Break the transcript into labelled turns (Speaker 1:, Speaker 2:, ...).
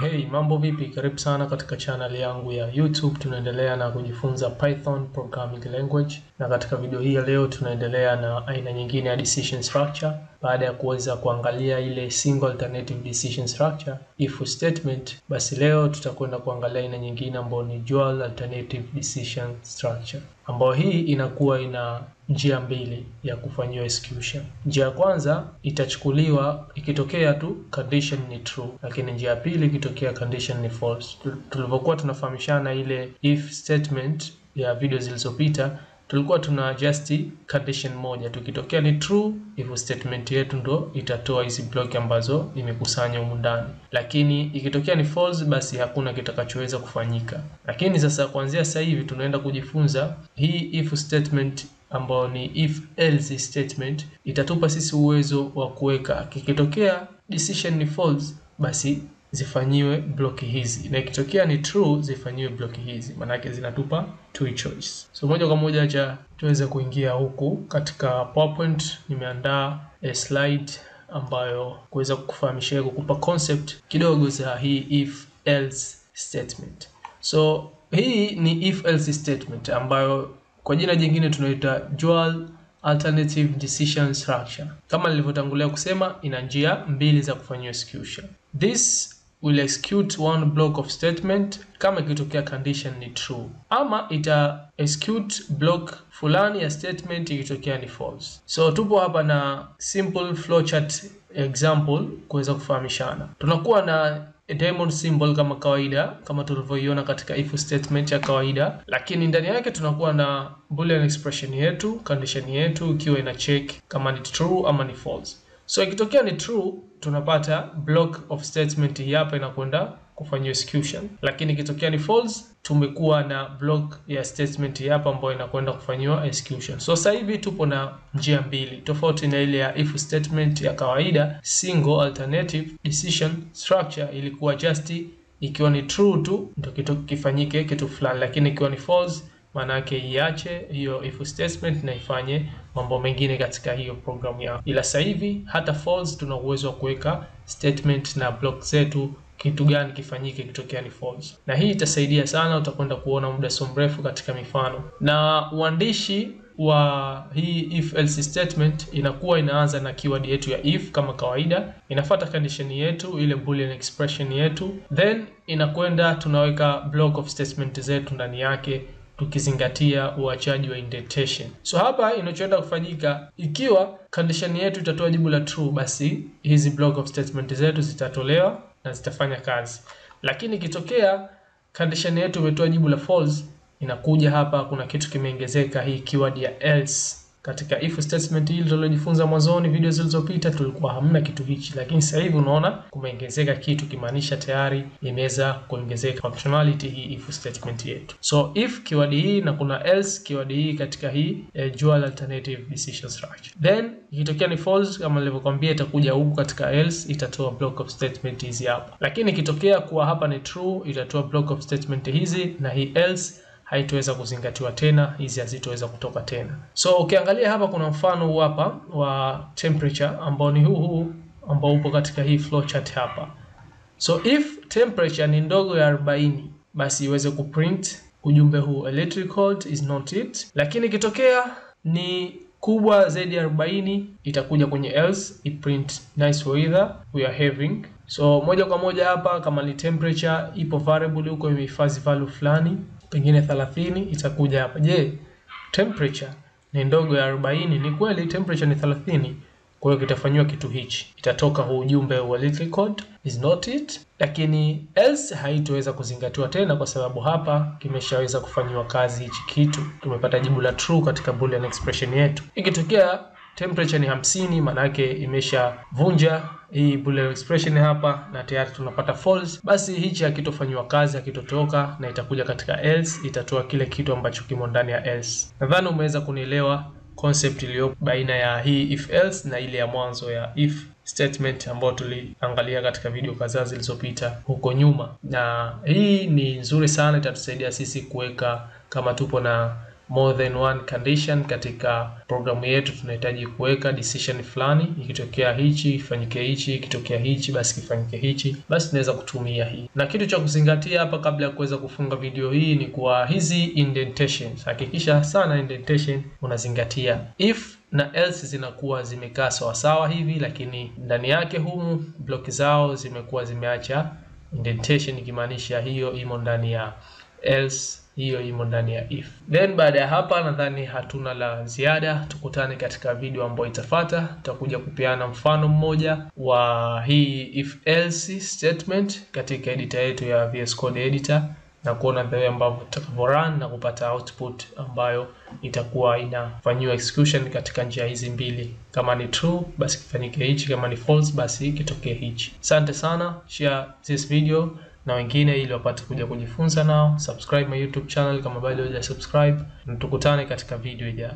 Speaker 1: Hey, mambo vipi? Karibu sana katika channel yangu ya YouTube. Tunaendelea na kujifunza Python programming language, na katika video hii ya leo tunaendelea na aina nyingine ya decision structure. Baada ya kuweza kuangalia ile single alternative decision structure, if statement, basi leo tutakwenda kuangalia aina nyingine ambayo ni dual alternative decision structure, ambayo hii inakuwa ina njia mbili ya kufanyia execution. Njia ya kwanza itachukuliwa ikitokea tu condition ni true, lakini njia ya pili ikitokea condition ni false. Tulivyokuwa tunafahamishana ile if statement ya video zilizopita, tulikuwa tuna just condition moja, tukitokea ni true, if statement yetu ndo itatoa hizi block ambazo imekusanya humu ndani, lakini ikitokea ni false, basi hakuna kitakachoweza kufanyika. Lakini sasa kuanzia sasa hivi tunaenda kujifunza hii if statement ambao ni if else statement, itatupa sisi uwezo wa kuweka kikitokea decision ni false, basi zifanyiwe block hizi, na ikitokea ni true zifanyiwe block hizi. Maana yake zinatupa two choice. So moja kwa moja acha tuweze kuingia huku katika PowerPoint. Nimeandaa a slide ambayo kuweza kukufahamisha, kukupa concept kidogo za hii if else statement. So hii ni if else statement ambayo kwa jina jingine tunaita dual alternative decision structure. Kama nilivyotangulia kusema, ina njia mbili za kufanyia execution. This will execute one block of statement kama ikitokea condition ni true, ama ita execute block fulani ya statement ikitokea ni false. So tupo hapa na simple flowchart example kuweza kufahamishana. Tunakuwa na a diamond symbol kama kawaida, kama tulivyoiona katika if statement ya kawaida, lakini ndani yake tunakuwa na boolean expression yetu, condition yetu ikiwa ina check kama ni true ama ni false. So ikitokea ni true, tunapata block of statement hii hapa inakwenda kufanywa execution, lakini ikitokea ni false, tumekuwa na block ya statement hii hapa ambayo inakwenda kufanywa execution. So sasa hivi tupo na njia mbili tofauti na ile ya if statement ya kawaida. Single alternative decision structure ilikuwa just ikiwa ni true tu ndio kitu kifanyike kitu fulani, lakini ikiwa ni false maana yake iache hiyo if statement na ifanye mambo mengine katika hiyo programu yao. Ila sasa hivi hata false tuna uwezo wa kuweka statement na block zetu kitu gani kifanyike kitokea ni false, na hii itasaidia sana. Utakwenda kuona muda so mrefu katika mifano. Na uandishi wa hii if else statement inakuwa inaanza na keyword yetu ya if kama kawaida, inafuata condition yetu ile boolean expression yetu, then inakwenda tunaweka block of statement zetu ndani yake tukizingatia uachaji wa indentation. So hapa inachoenda kufanyika, ikiwa condition yetu itatoa jibu la true, basi hizi block of statement zetu zitatolewa na zitafanya kazi. Lakini ikitokea condition yetu imetoa jibu la false, inakuja hapa kuna kitu kimeongezeka, hii keyword ya else. Katika if statement hili tulilojifunza mwanzoni video zilizopita tulikuwa hamna kitu hichi, lakini sasa hivi unaona kumeongezeka kitu, kimaanisha tayari imeweza kuongezeka functionality hii if statement yetu. So if keyword hii na kuna else keyword hii katika hii dual alternative decision structure. Then ikitokea ni false kama nilivyokuambia, itakuja huku katika else itatoa block of statement hizi hapa, lakini ikitokea kuwa hapa ni true itatoa block of statement hizi, na hii else haitoweza kuzingatiwa tena, hizi hazitoweza kutoka tena. So ukiangalia hapa kuna mfano huu hapa wa temperature ambao ni huu ambao upo katika hii flowchart hapa. So if temperature ni ndogo ya 40, basi iweze kuprint ujumbe huu electric hot is not it, lakini ikitokea ni kubwa zaidi ya 40 itakuja kwenye else iprint nice weather we are having. So moja kwa moja hapa kama ni temperature ipo variable huko imehifadhi value fulani pengine 30, itakuja hapa, je, temperature ni ndogo ya 40? Ni kweli temperature ni 30, kwa hiyo kitafanywa kitu hichi, itatoka huu ujumbe wa little code is not it, lakini else haitoweza kuzingatiwa tena kwa sababu hapa kimeshaweza kufanywa kazi hichi kitu, tumepata jibu la true katika boolean expression yetu. Ikitokea temperature ni 50, maana yake imeshavunja hii boolean expression hapa na tayari tunapata false, basi hichi hakitofanywa kazi, hakitotoka, na itakuja katika else itatoa kile kitu ambacho kimo ndani ya else. Nadhani umeweza kunielewa concept iliyo baina ya hii if else na ile ya mwanzo ya if statement ambayo tuliangalia katika video kadhaa zilizopita huko nyuma. Na hii ni nzuri sana, itatusaidia sisi kuweka kama tupo na more than one condition katika programu yetu, tunahitaji kuweka decision fulani, ikitokea hichi ifanyike hichi, ikitokea hichi basi kifanyike hichi, basi tunaweza kutumia hii. Na kitu cha kuzingatia hapa kabla ya kuweza kufunga video hii ni kwa hizi indentations, hakikisha sana indentation unazingatia. If na else zinakuwa zimekaa sawa sawa hivi, lakini ndani yake humu block zao zimekuwa zimeacha indentation, ikimaanisha hiyo imo ndani ya else, hiyo imo ndani ya if. Then baada ya hapa nadhani hatuna la ziada. Tukutane katika video ambayo itafuata. Tutakuja kupeana mfano mmoja wa hii if else statement katika editor yetu ya VS Code editor, na kuona the way ambavyo tutakavyo run na kupata output ambayo itakuwa inafanywa execution katika njia hizi mbili. Kama ni true basi kifanyike hichi, kama ni false basi kitokee hichi. Asante sana, share this video na wengine ili wapate kuja kujifunza nao. Subscribe my YouTube channel kama bado hujasubscribe, na tukutane katika video ijayo.